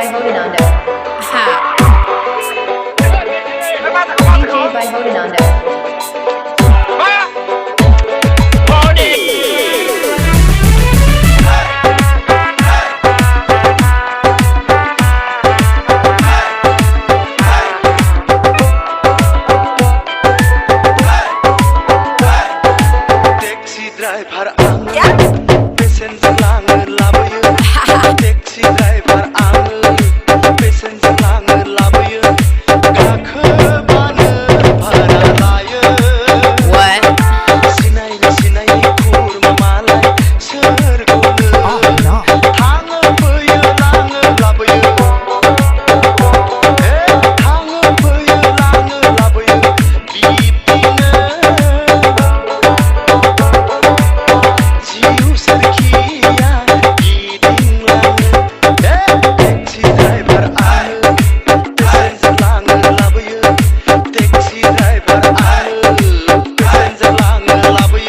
by Hodinando. Ha. DJ by Hodinando. Driver ang passenger lang laboy taxi driver ang passenger lang laboy gakhbana bhara layo What? sinai kurma malai sargol hang boyo lang laboy hang boyo lang laboy bipina jiu sarkiya giding lang taxi driver ang passenger lang laboy taxi driver ang passenger lang laboy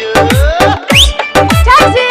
Taxi!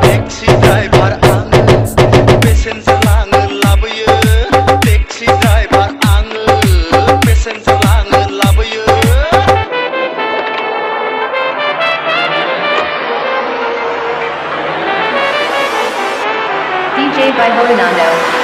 taxi driver ang passenger lang laboy taxi driver ang passenger lang laboy DJ by Hodinando.